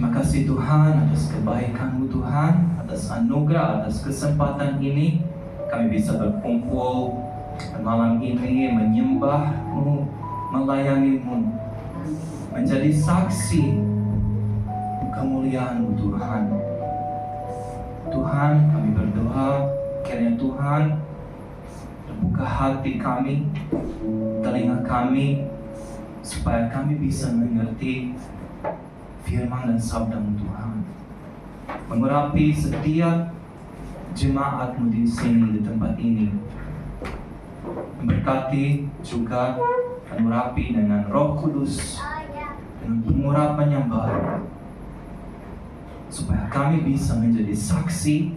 Terima kasih Tuhan atas kebaikan-Mu Tuhan, atas anugerah, atas kesempatan ini kami bisa berkumpul malam ini menyembah-Mu, melayani-Mu, menjadi saksi kemuliaan-Mu Tuhan. Tuhan, kami berdoa kiranya Tuhan buka hati kami, telinga kami, supaya kami bisa mengerti firman dan sabda-Mu Tuhan. Mengurapi setiap jemaat-Mu di sini, di tempat ini. Memberkati juga, mengurapi dengan Roh Kudus, dengan pengurapan yang baru, supaya kami bisa menjadi saksi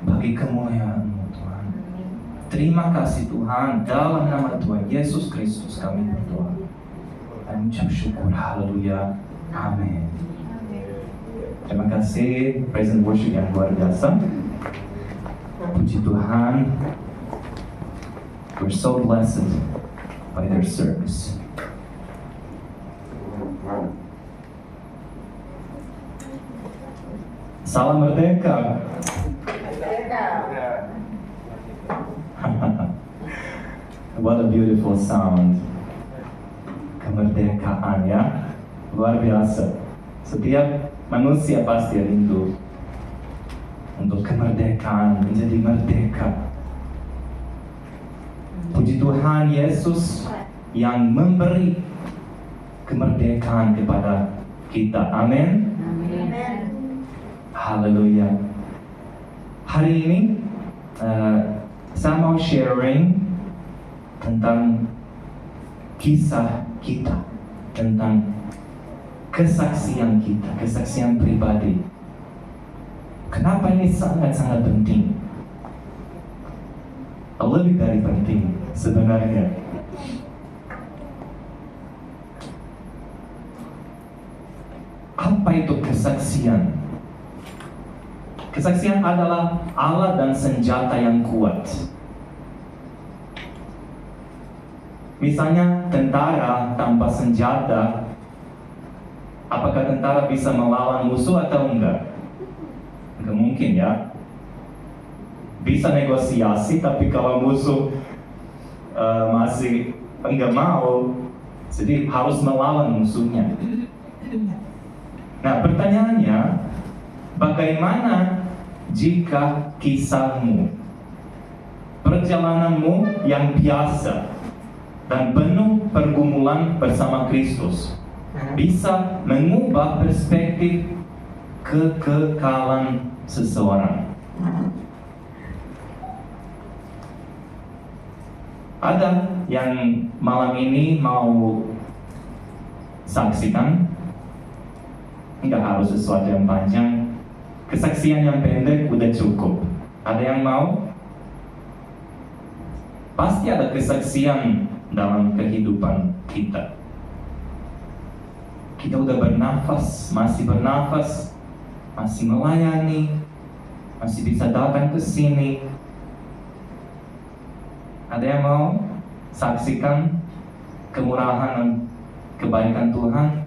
bagi kemuliaan-Mu Tuhan. Terima kasih Tuhan, dalam nama Tuhan Yesus Kristus kami berdoa. Kami ucap syukur, haleluya, amin. Terima kasih, praise and worship yang luar biasa. Puji Tuhan, we're so blessed by their service. Salam Merdeka. What a beautiful sound. Kemerdekaan ya, luar biasa. Setiap manusia pasti rindu untuk kemerdekaan, menjadi merdeka. Puji Tuhan, Yesus yang memberi kemerdekaan kepada kita. Amin. Haleluya. Hari ini saya mau sharing tentang kisah kita, tentang kesaksian kita, kesaksian pribadi. Kenapa ini sangat-sangat penting? Lebih dari penting sebenarnya. Apa itu kesaksian? Kesaksian adalah alat dan senjata yang kuat. Misalnya tentara tanpa senjata, apakah tentara bisa melawan musuh atau enggak? Enggak mungkin ya. Bisa negosiasi, tapi kalau musuh masih enggak mau, jadi harus melawan musuhnya. Nah, pertanyaannya, bagaimana jika kisahmu, perjalananmu yang biasa dan penuh pergumulan bersama Kristus bisa mengubah perspektif kekekalan seseorang? Ada yang malam ini mau saksikan? Tidak harus sesuatu yang panjang, kesaksian yang pendek udah cukup. Ada yang mau? Pasti ada kesaksian dalam kehidupan kita. Kita udah bernafas, masih melayani, masih bisa datang ke sini. Ada yang mau saksikan kemurahan dan kebaikan Tuhan?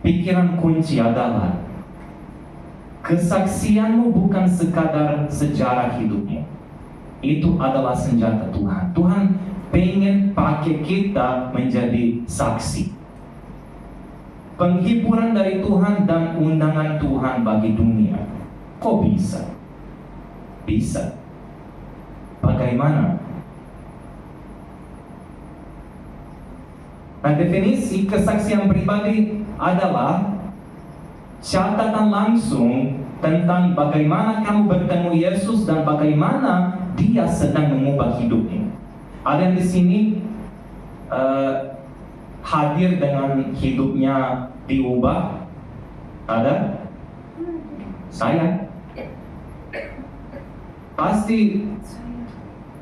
Pikiran kunci adalah kesaksianmu bukan sekadar sejarah hidupmu. Itu adalah senjata Tuhan. Tuhan pengen pakai kita menjadi saksi. Penghiburan dari Tuhan dan undangan Tuhan bagi dunia. Kok bisa? Bisa. Bagaimana? Nah, definisi kesaksian pribadi adalah catatan langsung tentang bagaimana kamu bertemu Yesus dan bagaimana Dia sedang mengubah hidupmu. Ada yang di sini hadir dengan hidupnya diubah? Ada? Saya? Pasti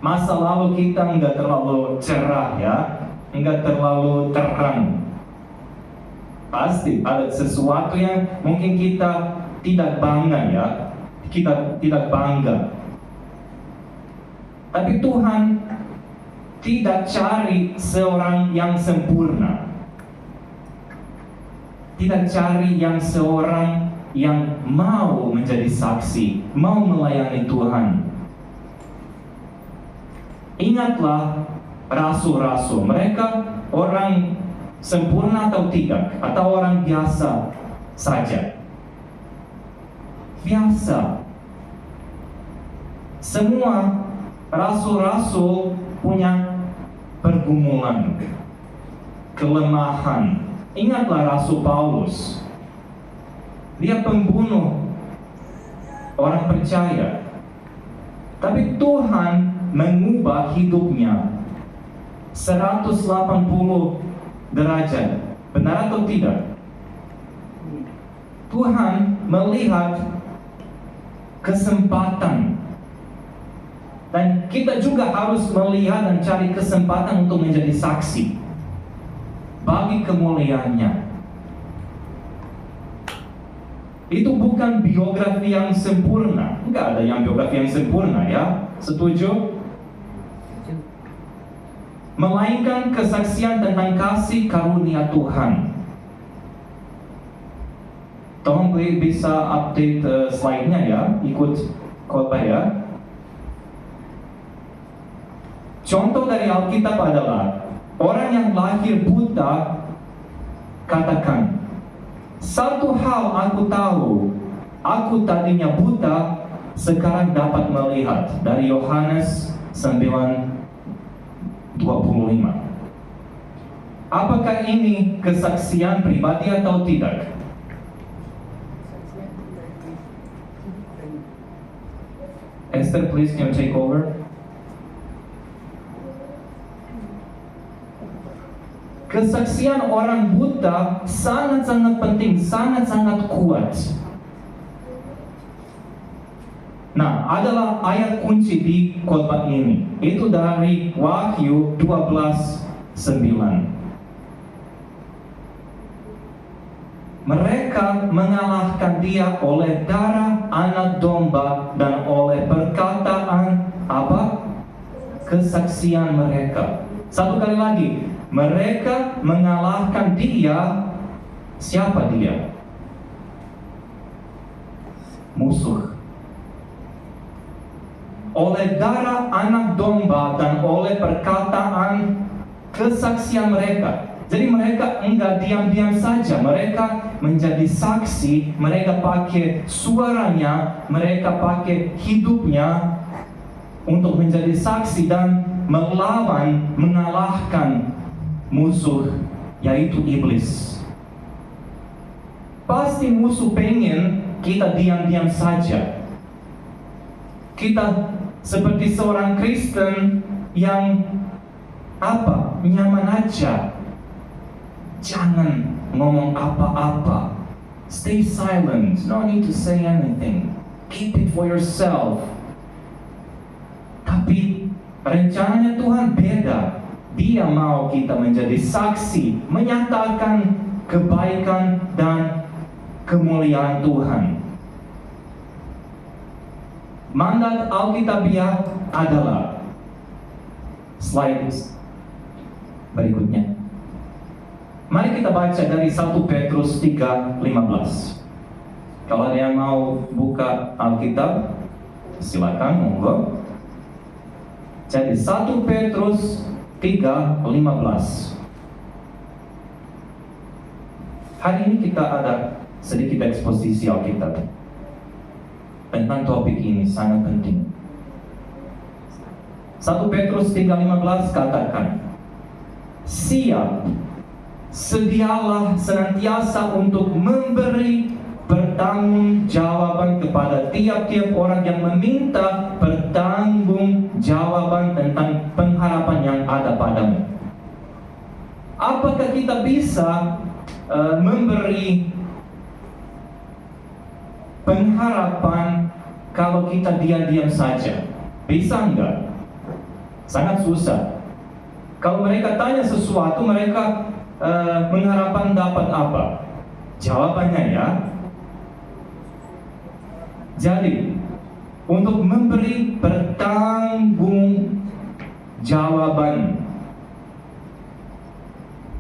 masa lalu kita nggak terlalu cerah ya, nggak terlalu terang. Pasti ada sesuatu yang mungkin kita tidak bangga ya, kita tidak bangga. Tapi Tuhan tidak cari seorang yang sempurna. Tidak cari yang seorang yang mau menjadi saksi, mau melayani Tuhan. Ingatlah rasul-rasul, mereka orang sempurna atau tidak, atau orang biasa saja. Biasa. Semua rasul-rasul punya pergumulan, kelemahan. Ingatlah Rasul Paulus. Dia pembunuh orang percaya. Tapi Tuhan mengubah hidupnya 180 derajat. Benar atau tidak? Tuhan melihat kesempatan. Dan kita juga harus melihat dan cari kesempatan untuk menjadi saksi bagi kemuliaannya. Itu bukan biografi yang sempurna. Enggak ada yang biografi yang sempurna, ya. Setuju? Melainkan kesaksian tentang kasih karunia Tuhan. Tolong bisa update slide-nya ya, ikut khotbah ya. Contoh dari Alkitab adalah orang yang lahir buta katakan, "Satu hal aku tahu, aku tadinya buta, sekarang dapat melihat." Dari Yohanes 9:25. Apakah ini kesaksian pribadi atau tidak? Esther, please can you take over? Kesaksian orang buta sangat-sangat penting, sangat-sangat kuat. Nah, adalah ayat kunci di khotbah ini. Itu dari Wahyu 12:9. Mereka mengalahkan dia oleh darah anak domba dan oleh perkataan apa? Kesaksian mereka. Satu kali lagi, mereka mengalahkan dia. Siapa dia? Musuh. Oleh darah anak domba dan oleh perkataan kesaksian mereka. Jadi mereka enggak diam-diam saja, mereka menjadi saksi, mereka pakai suaranya, mereka pakai hidupnya untuk menjadi saksi dan melawan, mengalahkan musuh, yaitu iblis. Pasti musuh pengen kita diam-diam saja. Kita seperti seorang Kristen yang apa? Nyaman aja. Jangan ngomong apa-apa. Stay silent. No need to say anything. Keep it for yourself. Tapi rencananya Tuhan beda. Dia mau kita menjadi saksi, menyatakan kebaikan dan kemuliaan Tuhan. Mandat Alkitabiah adalah slide berikutnya. Mari kita baca dari 1 Petrus 3:15. Kalau ada yang mau buka Alkitab, silakan, monggo. Jadi 1 Petrus 3:15. Hari ini kita ada sedikit eksposisi Alkitab tentang topik ini, sangat penting. 1 Petrus 3:15 katakan, "Siap, sedialah senantiasa untuk memberi pertanggungjawaban kepada tiap-tiap orang yang meminta pertanggungjawaban tentang pengharapan yang ada padamu." Apakah kita bisa memberi pengharapan kalau kita diam-diam saja? Bisa enggak? Sangat susah. Kalau mereka tanya sesuatu, mereka mengharapkan dapat apa? Jawabannya ya. Jadi, untuk memberi pertanggung jawaban.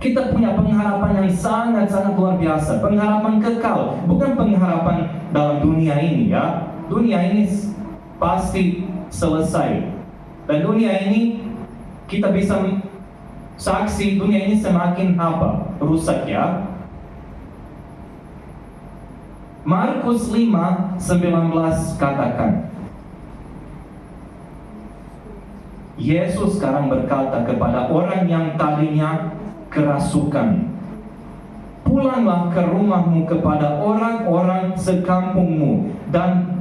Kita punya pengharapan yang sangat-sangat luar biasa, pengharapan kekal, bukan pengharapan dalam dunia ini ya. Dunia ini pasti selesai. Dan dunia ini kita bisa saksi, dunia ini semakin rusak ya. Markus 5:19 katakan, Yesus sekarang berkata kepada orang yang tadinya kerasukan, pulanglah ke rumahmu kepada orang-orang sekampungmu dan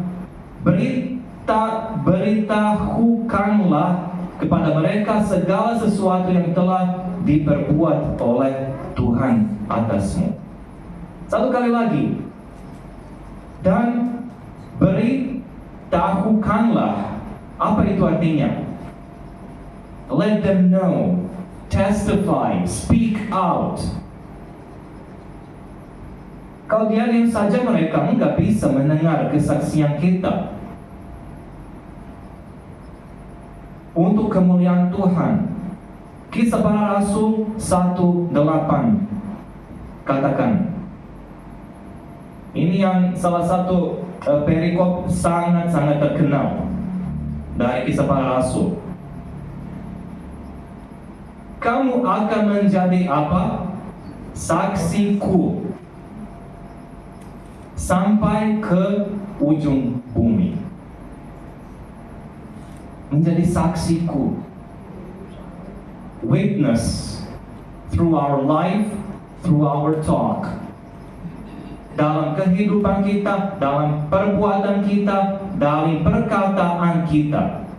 beritahukanlah kepada mereka segala sesuatu yang telah diperbuat oleh Tuhan atasmu. Satu kali lagi. Dan beritahukanlah. Apa itu artinya? Let them know, testify, speak out. Kalau diam saja mereka nggak bisa mendengar kesaksian kita. Untuk kemuliaan Tuhan. Kisah Para Rasul 1:8 katakan. Ini yang salah satu perikop sangat-sangat terkenal dari Kisah Para Rasul. Kamu akan menjadi apa? Saksiku sampai ke ujung bumi. Menjadi saksiku. Witness through our life, through our talk. Dalam kehidupan kita, dalam perbuatan kita, dalam perkataan kita.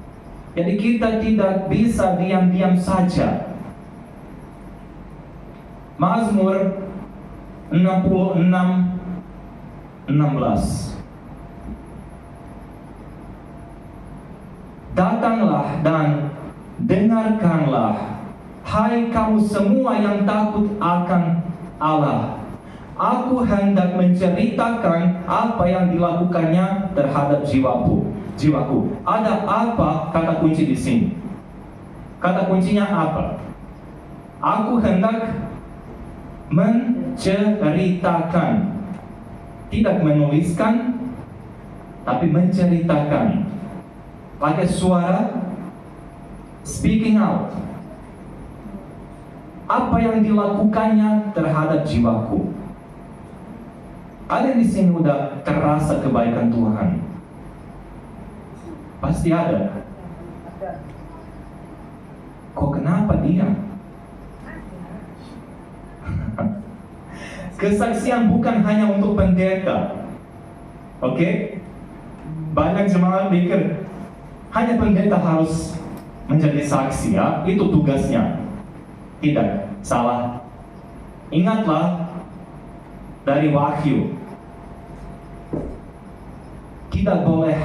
Jadi kita tidak bisa diam-diam saja. Mazmur 66:16. Datanglah dan dengarkanlah, hai kamu semua yang takut akan Allah. Aku hendak menceritakan apa yang dilakukannya terhadap jiwaku. Ada apa kata kunci di sini? Kata kuncinya apa? Aku hendak menceritakan, tidak menuliskan, tapi menceritakan. Pakai suara, speaking out. Apa yang dilakukannya terhadap jiwaku? Ada di sini udah terasa kebaikan Tuhan? Pasti ada. Kok kenapa diam? Kesaksian bukan hanya untuk pendeta. Oke? Banyak jemaat pikir hanya pendeta harus menjadi saksi ya, itu tugasnya. Tidak, salah. Ingatlah dari Wahyu. Tidak boleh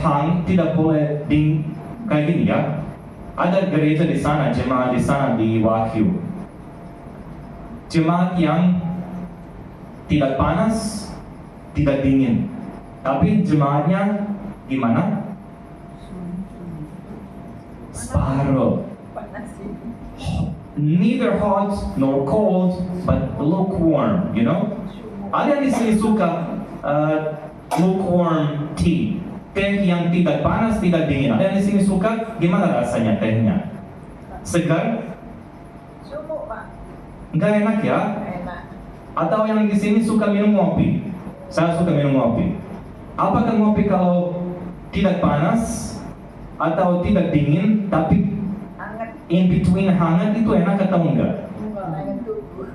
tidak boleh kayak gini ya. Ada gereja di sana, jemaat di sana di Wahyu. Jemaat yang tidak panas, tidak dingin. Tapi jemaatnya gimana? Separuh. Neither hot nor cold, but lukewarm, you know? Ada yang di sini suka lukewarm tea, teh yang tidak panas, tidak dingin. Ada yang di sini suka, gimana rasanya tehnya? Segar? Sumu, Pak. Enggak enak ya? Enak. Atau yang di sini suka minum ngopi? Saya suka minum ngopi. Apakah ngopi kalau tidak panas atau tidak dingin, tapi Hangat. in between hangat itu enak atau enggak? Hangat tubuh.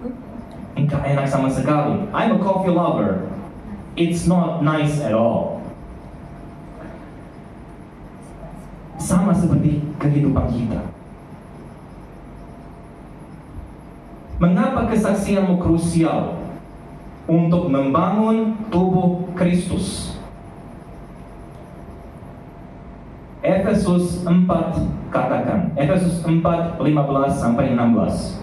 Enggak enak sama sekali. I'm a coffee lover. It's not nice at all. Sama seperti kehidupan kita. Mengapa kesaksianmu krusial untuk membangun tubuh Kristus? Efesus 4 katakan, Efesus 4:15-16.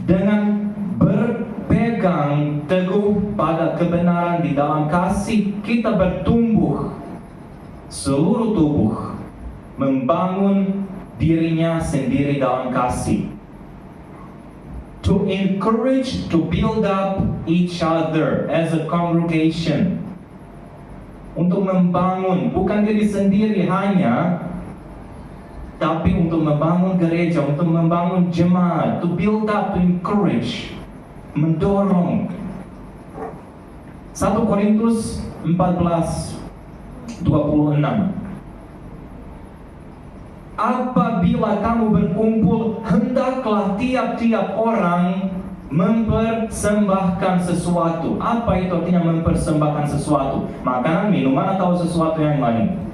Dengan berpegang teguh pada kebenaran di dalam kasih, kita bertumbuh seluruh tubuh membangun dirinya sendiri dalam kasih. To encourage, to build up each other as a congregation. Untuk membangun, bukan diri sendiri hanya, tapi untuk membangun gereja, untuk membangun jemaat, to build up, to encourage, mendorong. 1 Korintus 14:26. Apabila kamu berkumpul, hendaklah tiap-tiap orang mempersembahkan sesuatu. Apa itu artinya mempersembahkan sesuatu? Makanan, minuman, atau sesuatu yang lain?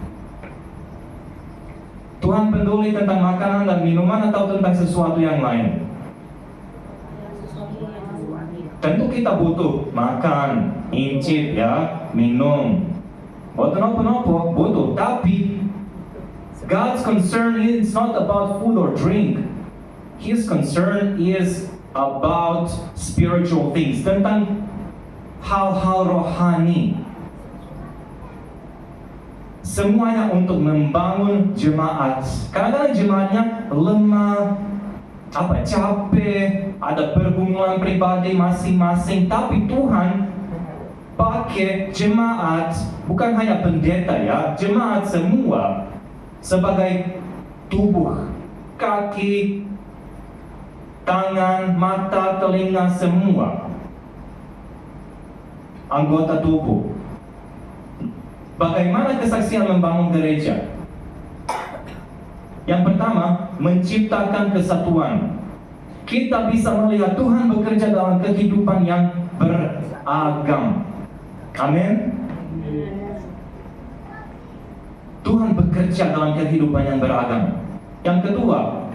Tuhan peduli tentang makanan dan minuman atau tentang sesuatu yang lain? Tentu kita butuh makan, incip ya, minum. Butuh nopo-nopo, butuh. Tapi God's concern is not about food or drink. His concern is about spiritual things, tentang hal-hal rohani. Semuanya untuk membangun jemaat. Kadang-kadang jemaatnya lemah, capek, ada pergumulan pribadi masing-masing, tapi Tuhan pakai jemaat, bukan hanya pendeta ya, jemaat semua sebagai tubuh, kaki, tangan, mata, telinga, semua anggota tubuh. Bagaimana kesaksian membangun gereja? Yang pertama, menciptakan kesatuan. Kita bisa melihat Tuhan bekerja dalam kehidupan yang beragam. Amin. Tuhan bekerja dalam kehidupan yang beragam. Yang kedua,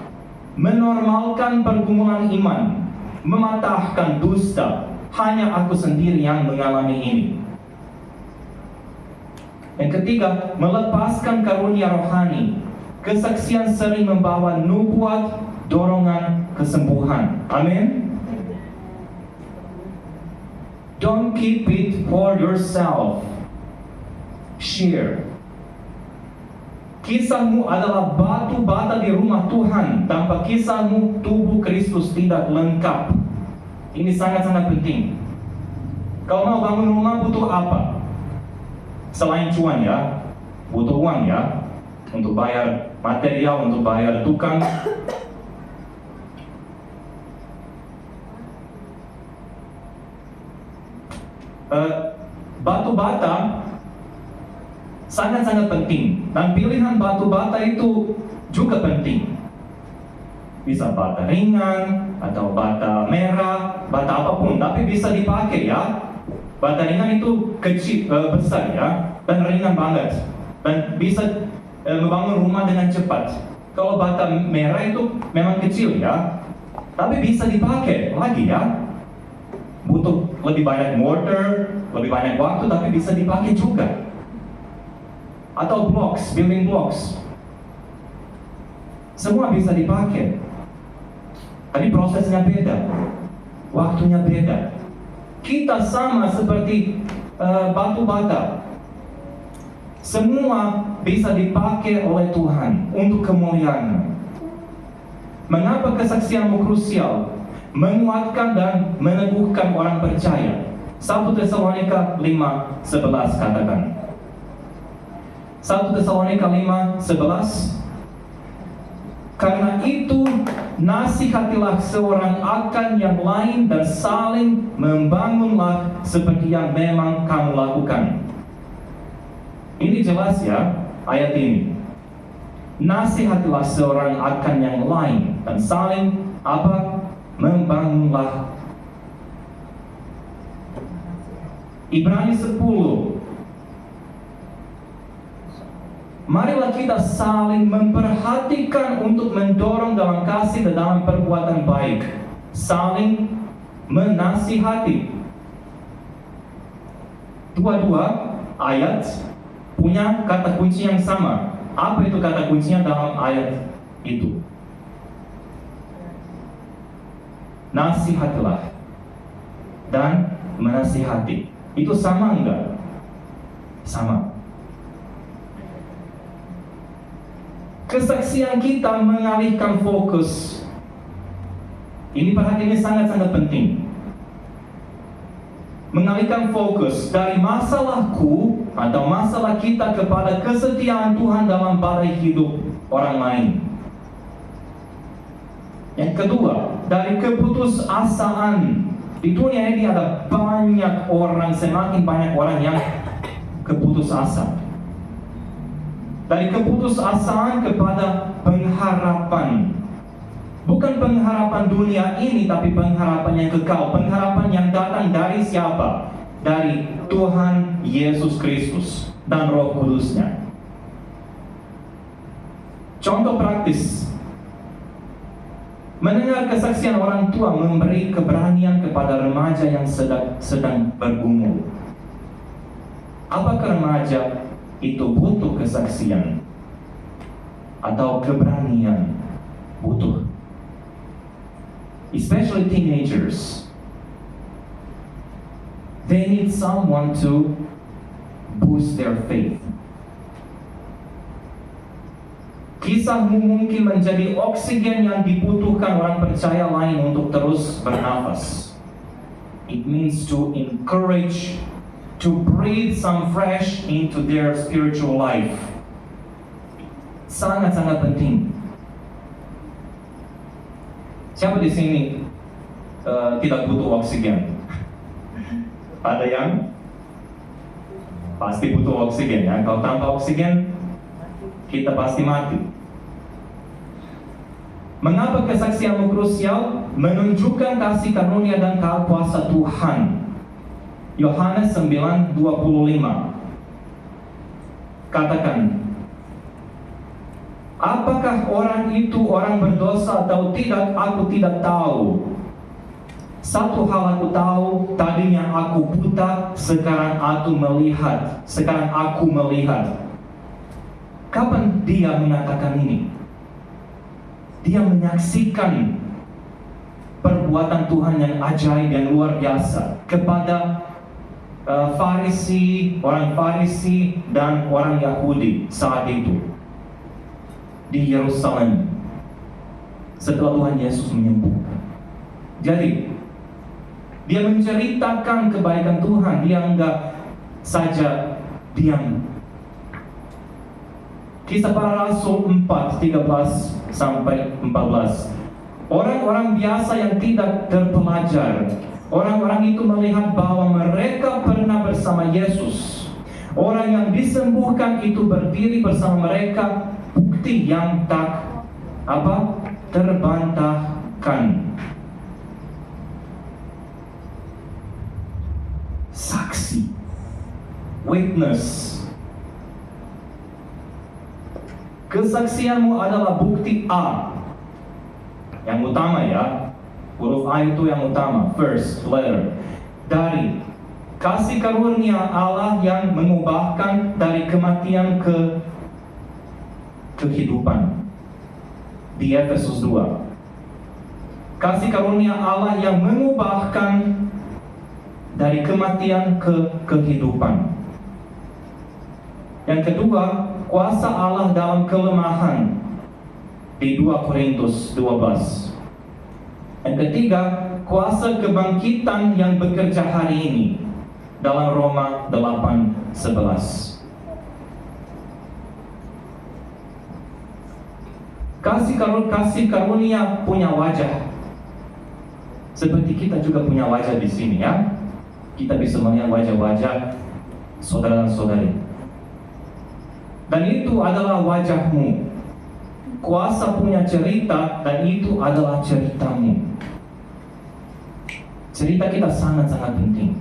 menormalkan pergumulan iman, mematahkan dusta. Hanya aku sendiri yang mengalami ini. Yang ketiga, melepaskan karunia rohani. Kesaksian sering membawa nubuat, dorongan kesembuhan. Amin. Don't keep it for yourself. Share. Kisahmu adalah batu bata di rumah Tuhan. Tanpa kisahmu, tubuh Kristus tidak lengkap. Ini sangat-sangat penting. Kalau mau bangun rumah butuh apa? Selain cuan ya, butuh uang ya, untuk bayar material, untuk bayar tukang. Batu bata sangat-sangat penting, dan pilihan batu bata itu juga penting. Bisa bata ringan atau bata merah, bata apapun, tapi bisa dipakai ya. Bata ringan itu kecil, besar ya, dan ringan banget, dan bisa membangun rumah dengan cepat. Kalau bata merah itu memang kecil ya, tapi bisa dipakai lagi ya. Butuh lebih banyak mortar, lebih banyak waktu, tapi bisa dipakai juga. Atau blocks, building blocks, semua bisa dipakai. Tapi prosesnya beda, waktunya beda. Kita sama seperti batu bata. Semua bisa dipakai oleh Tuhan untuk kemuliaan. Mengapa kesaksianmu krusial? Menguatkan dan meneguhkan orang percaya. 1 Tesalonika 5:11 katakan. 1 Tesalonika 5:11. Karena itu, nasihatilah seorang akan yang lain dan saling membangunlah seperti yang memang kamu lakukan. Ini jelas ya, ayat ini. Nasihatilah seorang akan yang lain dan saling membangunlah. Ibrani 10. Marilah kita saling memperhatikan untuk mendorong dalam kasih dan dalam perbuatan baik. Saling menasihati. Dua-dua ayat punya kata kunci yang sama. Apa itu kata kuncinya dalam ayat itu? Nasihatilah dan menasihati. Itu sama enggak? Sama. kesaksian kita mengalihkan fokus. Ini perhatiannya sangat-sangat penting. Mengalihkan fokus dari masalahku atau masalah kita kepada kesetiaan Tuhan dalam badai hidup orang lain. Yang kedua, dari keputusasaan. Di dunia ini ada banyak orang, semakin banyak orang yang keputus asa. Dari keputusasaan kepada pengharapan. Bukan pengharapan dunia ini, tapi pengharapan yang kekal. Pengharapan yang datang dari siapa? Dari Tuhan Yesus Kristus dan Roh Kudusnya. Contoh praktis. Mendengar kesaksian orang tua memberi keberanian kepada remaja yang sedang bergumul. Apakah remaja itu butuh kesaksian atau keberanian? Butuh. Especially teenagers. They need someone to boost their faith. Kisahmu mungkin menjadi oksigen yang dibutuhkan orang percaya lain untuk terus bernafas. It means to encourage, to breathe some fresh into their spiritual life. Sangat-sangat penting. Siapa di sini tidak butuh oksigen? Ada yang pasti butuh oksigen ya. Kalau tanpa oksigen, kita pasti mati. Mengapa kesaksianmu krusial? Menunjukkan kasih karunia dan kuasa Tuhan. Yohanes 9:25. Katakan, apakah orang itu orang berdosa atau tidak? Aku tidak tahu. Satu hal aku tahu, tadinya aku buta, sekarang aku melihat. Kapan dia mengatakan ini? Dia menyaksikan perbuatan Tuhan yang ajaib, yang luar biasa kepada orang Farisi dan orang Yahudi saat itu di Yerusalem setelah Tuhan Yesus menyembuhkan. Jadi dia menceritakan kebaikan Tuhan, dia enggak saja diam. Kisah Para Rasul 4:13-14. Orang-orang biasa yang tidak terpelajar, orang-orang itu melihat bahwa mereka pernah bersama Yesus. Orang yang disembuhkan itu berdiri bersama mereka, bukti yang tak terbantahkan. Saksi, witness. Kesaksianmu adalah bukti A. Yang utama ya, huruf A itu yang utama, first letter. Dari kasih karunia Allah yang mengubahkan dari kematian ke kehidupan. Di Efesus 2. Kasih karunia Allah yang mengubahkan dari kematian ke kehidupan. Yang kedua, kuasa Allah dalam kelemahan di 2 Korintus 12. Yang ketiga, kuasa kebangkitan yang bekerja hari ini dalam Roma 8:11. Kasih karunia punya wajah. Seperti kita juga punya wajah di sini ya. Kita bisa melihat wajah-wajah saudara dan saudari. Dan itu adalah wajahmu. Kuasa punya cerita dan itu adalah ceritamu. Cerita kita sangat-sangat penting.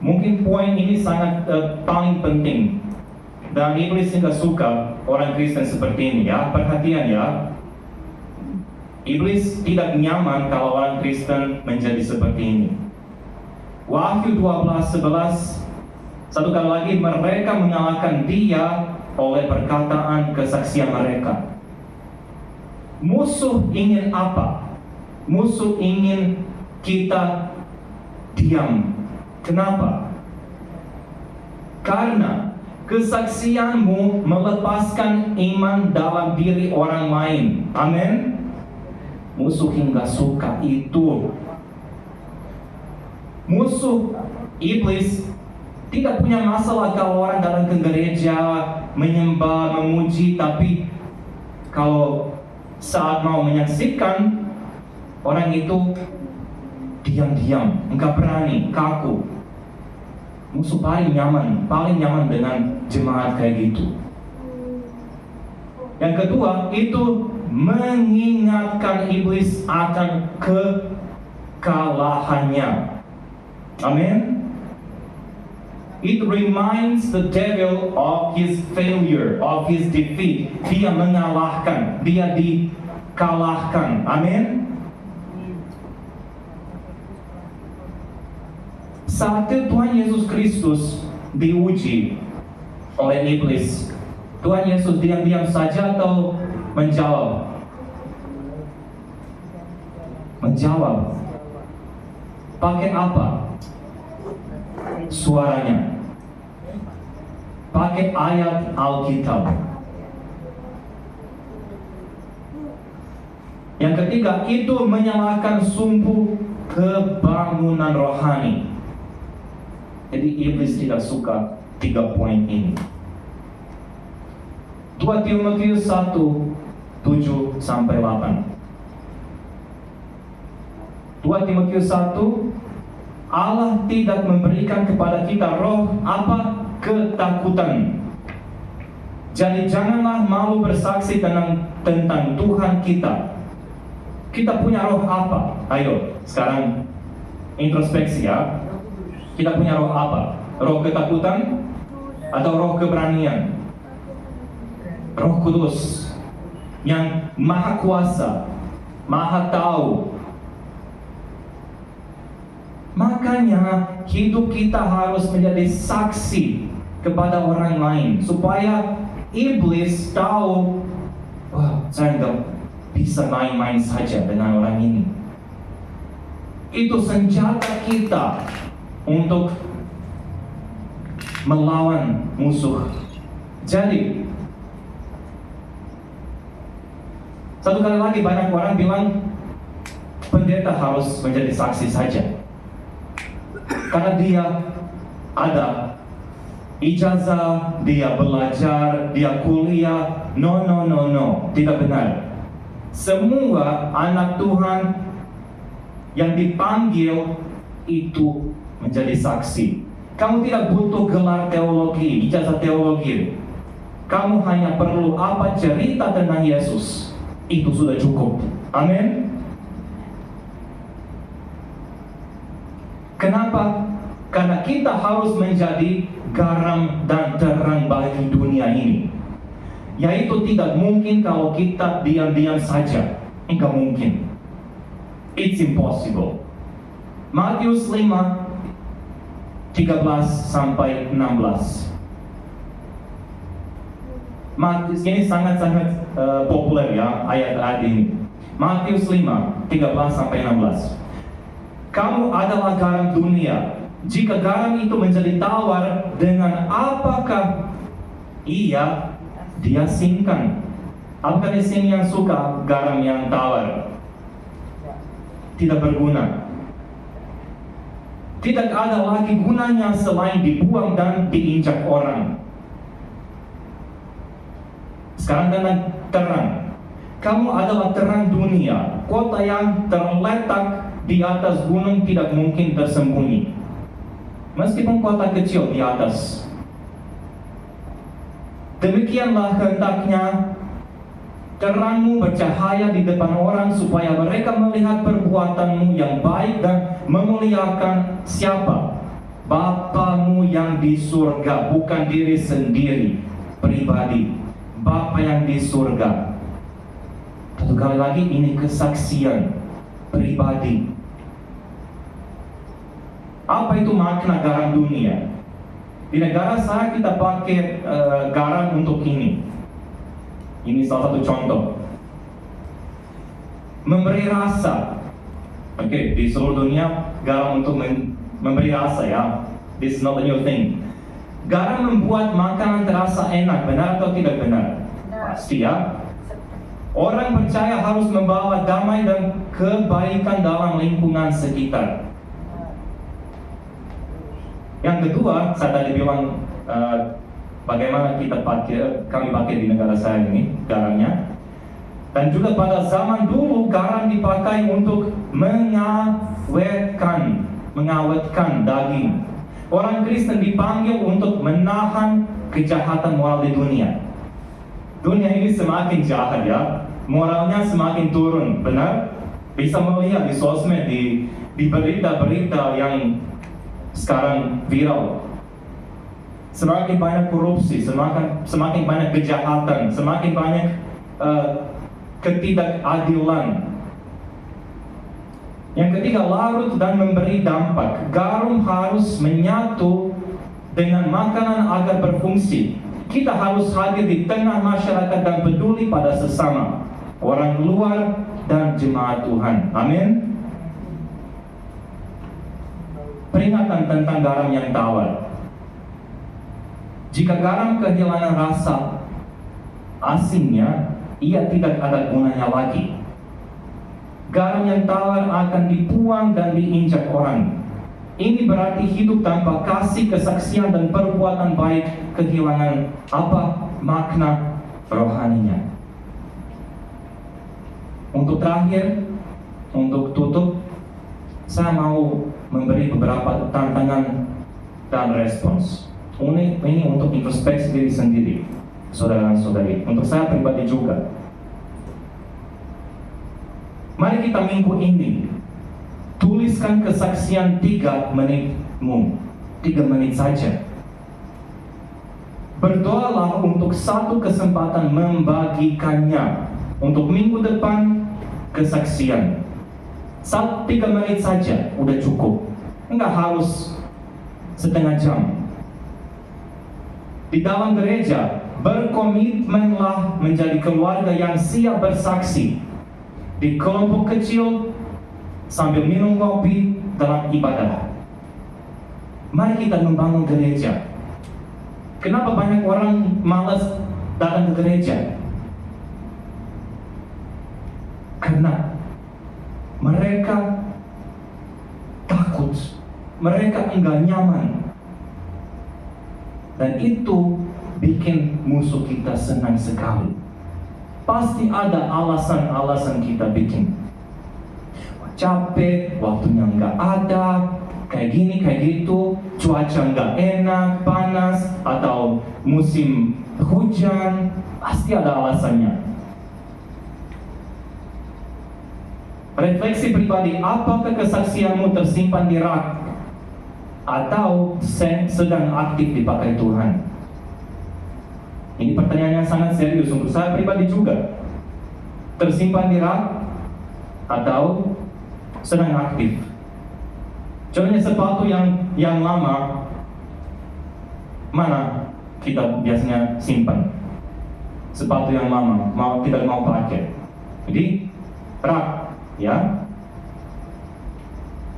Mungkin poin ini sangat paling penting. Dan iblis tidak suka orang Kristen seperti ini ya. Perhatian ya. Iblis tidak nyaman kalau orang Kristen menjadi seperti ini. Wahyu 12:11. Satu kali lagi, mereka mengalahkan dia oleh perkataan kesaksian mereka. Musuh ingin apa? Musuh ingin kita diam. Kenapa? Karena kesaksianmu melepaskan iman dalam diri orang lain. Amin. Musuh hingga suka itu. Musuh iblis tidak punya masalah kalau orang datang ke gereja, menyembah, memuji, tapi kalau saat mau menyaksikan, orang itu diam-diam, enggak berani, kaku. Musuh paling nyaman dengan jemaat kayak gitu. Yang kedua, itu mengingatkan iblis akan kekalahannya. Amin. It reminds the devil of his failure, of his defeat. Dia mengalahkan, dia dikalahkan. Amin. Saat Tuhan Yesus Kristus diuji oleh iblis, Tuhan Yesus diam-diam saja atau menjawab? Menjawab. Pakai apa? Suaranya. Pakai ayat Alkitab. Yang ketiga, itu menyalakan sumbu kebangunan rohani. Jadi iblis tidak suka 3 poin ini. 2 Timotius 1, 7-8. 2 Timotius 1, Allah tidak memberikan kepada kita roh apa? Ketakutan. Jadi janganlah malu bersaksi tentang Tuhan kita. Kita punya roh apa? Ayo, sekarang introspeksi ya. Kita punya roh apa? Roh ketakutan atau roh keberanian? Roh Kudus yang maha kuasa, maha tahu. Makanya hidup kita harus menjadi saksi kepada orang lain supaya iblis tahu, wah, saya nggak bisa main-main saja dengan orang ini. Itu senjata kita untuk melawan musuh. Jadi satu kali lagi banyak orang bilang pendeta harus menjadi saksi saja karena dia ada ijazah, dia belajar, dia kuliah. No, tidak benar. Semua anak Tuhan yang dipanggil itu menjadi saksi. Kamu tidak butuh gelar teologi, ijazah teologi. Kamu hanya perlu apa? Cerita tentang Yesus. Itu sudah cukup. Amin. Kenapa? Karena kita harus menjadi garam dan terang bagi dunia ini. Yaitu tidak mungkin kalau kita diam-diam saja. Enggak mungkin. It's impossible. Matius 5, 13-16. Matius ini sangat-sangat populer ya ayat-ayat ini. Matius 5, 13-16. Kamu adalah garam dunia. Jika garam itu menjadi tawar, dengan apakah ia diasinkan? Apakah di sini yang suka garam yang tawar? Tidak berguna. Tidak ada lagi gunanya selain dibuang dan diinjak orang. Sekarang dengan terang. Kamu adalah terang dunia. Kota yang terletak di atas gunung tidak mungkin tersembunyi. Meskipun kota kecil di atas. Demikianlah hendaknya terangmu bercahaya di depan orang supaya mereka melihat perbuatanmu yang baik dan memuliakan siapa? Bapamu yang di surga, bukan diri sendiri, pribadi. Bapa yang di surga. Satu kali lagi, ini kesaksian pribadi. Apa itu makna garam dunia? Di negara saya kita pakai garam untuk ini. Ini salah satu contoh. Memberi rasa. Oke, di seluruh dunia garam untuk memberi rasa ya. This is not a new thing. Garam membuat makanan terasa enak, benar atau tidak benar? Nah, Pasti ya. Orang percaya harus membawa damai dan kebaikan dalam lingkungan sekitar. Yang kedua, saya tadi bilang bagaimana kami pakai di negara saya ini garamnya. Dan juga pada zaman dulu garam dipakai untuk mengawetkan daging. Orang Kristen dipanggil untuk menahan kejahatan moral di dunia. Dunia ini semakin jahat ya, moralnya semakin turun, benar? Bisa melihat di sosmed, di berita-berita yang sekarang viral. Semakin banyak korupsi, semakin banyak kejahatan, semakin banyak ketidakadilan. Yang ketiga, larut dan memberi dampak. Garam harus menyatu dengan makanan agar berfungsi. Kita harus hadir di tengah masyarakat dan peduli pada sesama, orang luar dan jemaat Tuhan. Amin. Peringatan tentang garam yang tawar. Jika garam kehilangan rasa asinnya, ia tidak ada gunanya lagi. Garam yang tawar akan dibuang dan diinjak orang. Ini berarti hidup tanpa kasih, kesaksian, dan perbuatan baik kehilangan makna rohaninya. Untuk terakhir, untuk tutup, saya mau memberi beberapa tantangan dan respons. Ini untuk introspeksi diri sendiri, saudara dan saudari. Untuk saya pribadi juga. Mari kita minggu ini tuliskan kesaksian 3 menitmu, 3 menit saja. Berdoalah untuk satu kesempatan membagikannya. Untuk minggu depan, kesaksian 3 menit saja, udah cukup. Enggak harus setengah jam. Di dalam gereja, berkomitmenlah menjadi keluarga yang siap bersaksi. Di kelompok kecil, sambil minum kopi dalam ibadah. Mari kita membangun gereja. Kenapa banyak orang malas datang ke gereja? Karena mereka takut, mereka enggak nyaman. Dan itu bikin musuh kita senang sekali. Pasti ada alasan-alasan kita bikin. Capek, waktunya nggak ada, kayak gini, kayak gitu, cuaca nggak enak, panas, atau musim hujan, pasti ada alasannya. Refleksi pribadi, apakah kesaksianmu tersimpan di rak atau sedang aktif dipakai Tuhan? Ini pertanyaan yang sangat serius untuk saya pribadi juga. Tersimpan di rak atau sedang aktif? Contohnya sepatu yang lama, mana kita biasanya simpan? Sepatu yang lama, tidak mau pakai. Jadi rak, ya.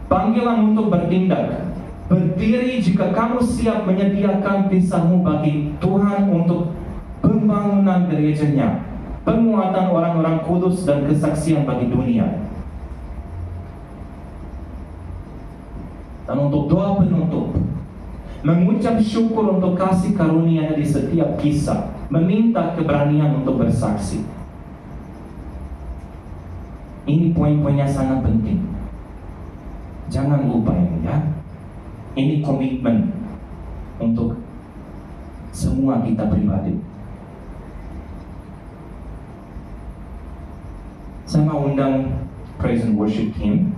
Panggilan untuk bertindak. Berdiri jika kamu siap menyediakan pisahmu bagi Tuhan untuk pembangunan gerejanya, penguatan orang-orang kudus dan kesaksian bagi dunia. Dan untuk doa penutup, mengucap syukur untuk kasih karunia di setiap kisah, meminta keberanian untuk bersaksi. Ini poin-poinnya sangat penting. Jangan lupa ini ya. Ini komitmen untuk semua kita pribadi. Saya mau undang praise and worship team.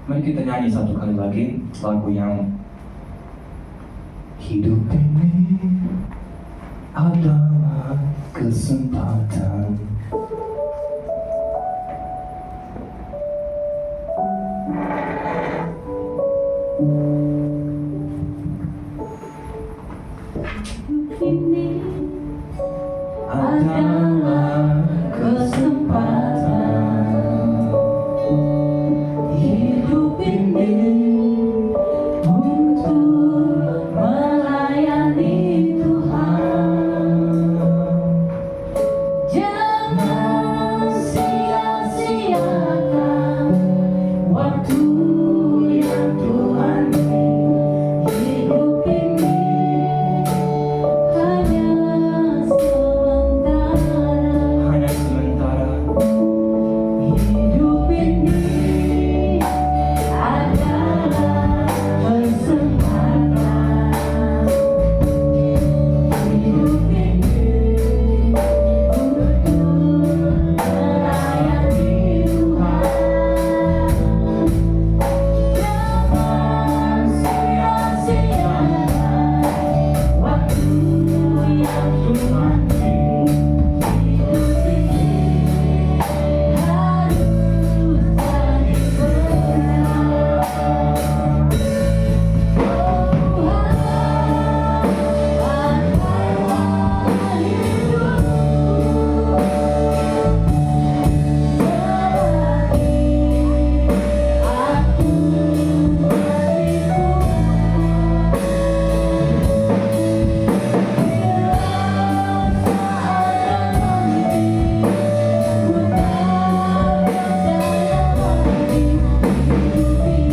Mari kita nyanyi satu kali lagi lagu yang hidup ini adalah kesempatan ini adalah kesempatan hidup ini untuk melayani Tuhan. Jangan sia-siakan waktu yang Tuhan beri. Hidup ini hanya sementara. Hidup ini adalah kesempatan. Hidup ini untuk melayani Tuhan. Jangan sia-siakan waktu yang Tuhan beri. Hidup ini harus jadi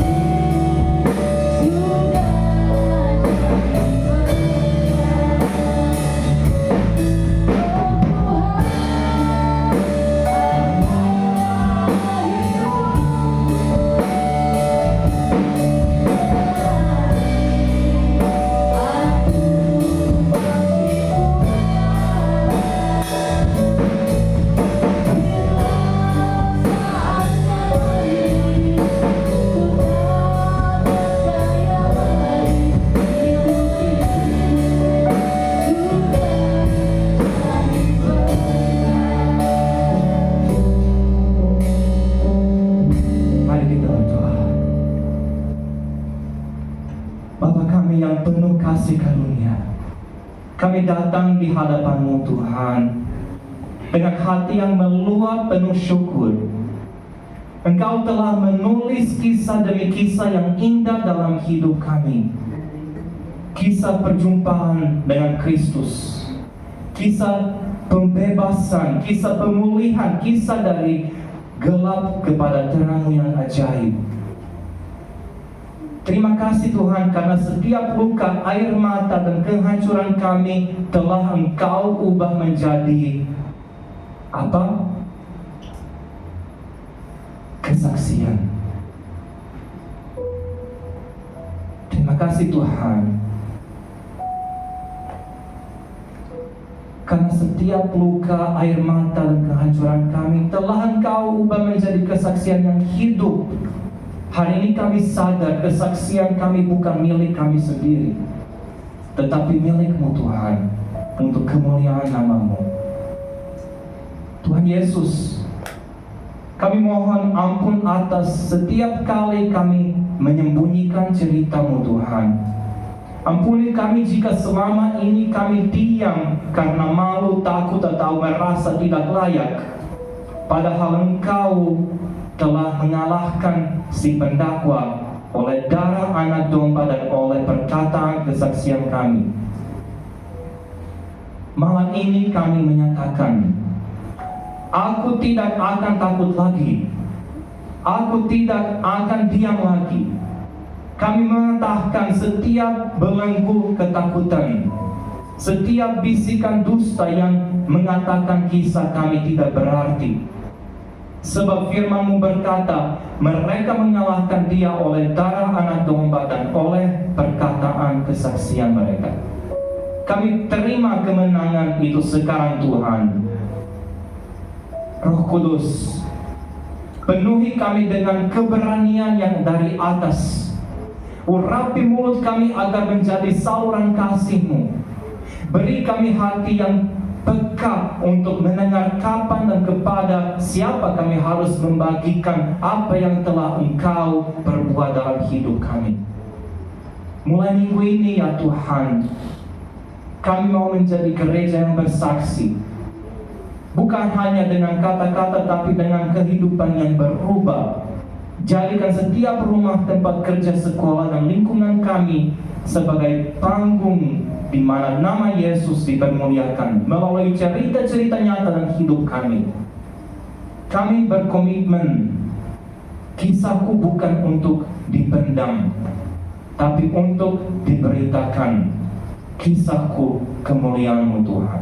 Mari kita berdoa. Bapa kami yang penuh kasih karunia, kami datang di hadapan-Mu Tuhan dengan hati yang meluap penuh syukur. Engkau telah menulis kisah demi kisah yang indah dalam hidup kami. Kisah perjumpaan dengan Kristus, kisah pembebasan, kisah pemulihan, kisah dari gelap kepada terang yang ajaib. Terima kasih Tuhan karena setiap luka, air mata dan kehancuran kami telah Engkau ubah menjadi apa? Kesaksian. Terima kasih Tuhan karena setiap luka, air mata dan kehancuran kami telah Engkau ubah menjadi kesaksian yang hidup. Hari ini kami sadar kesaksian kami bukan milik kami sendiri, tetapi milik-Mu Tuhan, untuk kemuliaan nama-Mu. Tuhan Yesus, kami mohon ampun atas setiap kali kami menyembunyikan cerita-Mu Tuhan. Ampuni kami jika selama ini kami diam karena malu, takut atau merasa tidak layak. Padahal Engkau telah mengalahkan si pendakwa oleh darah anak domba dan oleh perkataan kesaksian kami. Malam ini kami menyatakan, aku tidak akan takut lagi. Aku tidak akan diam lagi. Kami mematahkan setiap belenggu ketakutan, setiap bisikan dusta yang mengatakan kisah kami tidak berarti. Sebab firman-Mu berkata, mereka mengalahkan dia oleh darah anak domba dan oleh perkataan kesaksian mereka. Kami terima kemenangan itu sekarang Tuhan. Roh Kudus, penuhi kami dengan keberanian yang dari atas. Urapi mulut kami agar menjadi saluran kasih-Mu. Beri kami hati yang peka untuk mendengar kapan dan kepada siapa kami harus membagikan apa yang telah Engkau perbuat dalam hidup kami. Mulai minggu ini ya Tuhan, Kami mau menjadi gereja yang bersaksi. Bukan hanya dengan kata-kata, tapi dengan kehidupan yang berubah. Jadikan setiap rumah, tempat kerja, sekolah, dan lingkungan kami sebagai panggung di mana nama Yesus dipermuliakan melalui cerita-cerita nyata dan hidup kami. Kami berkomitmen, kisahku bukan untuk dipendam, tapi untuk diberitakan. Kisahku kemuliaan-Mu Tuhan.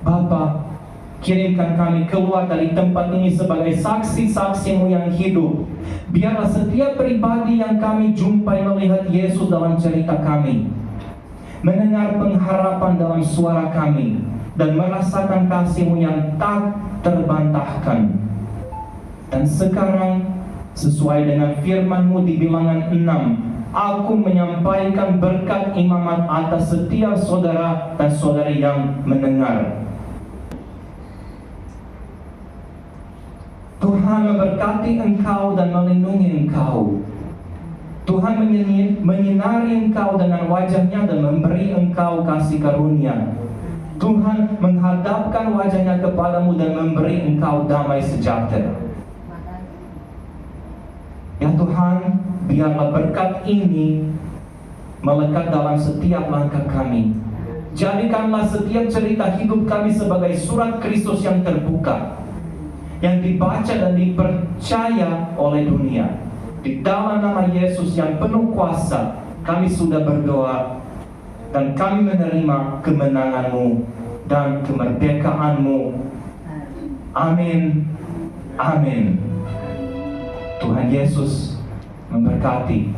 Bapa, kirimkan kami keluar dari tempat ini sebagai saksi-saksi-Mu yang hidup. Biarlah setiap pribadi yang kami jumpai melihat Yesus dalam cerita kami, mendengar pengharapan dalam suara kami, dan merasakan kasih-Mu yang tak terbantahkan. Dan sekarang, sesuai dengan firman-Mu di Bilangan 6, aku menyampaikan berkat imamat atas setiap saudara dan saudari yang mendengar. Tuhan memberkati engkau dan melindungi engkau. Tuhan menyinari engkau dengan wajah-Nya dan memberi engkau kasih karunia. Tuhan menghadapkan wajah-Nya kepadamu dan memberi engkau damai sejahtera. Ya Tuhan, biarlah berkat ini melekat dalam setiap langkah kami. Jadikanlah setiap cerita hidup kami sebagai surat Kristus yang terbuka, yang dibaca dan dipercaya oleh dunia. Di dalam nama Yesus yang penuh kuasa, kami sudah berdoa dan kami menerima kemenangan-Mu dan kemerdekaanmu. Amin. Amin. Tuhan Yesus memberkati.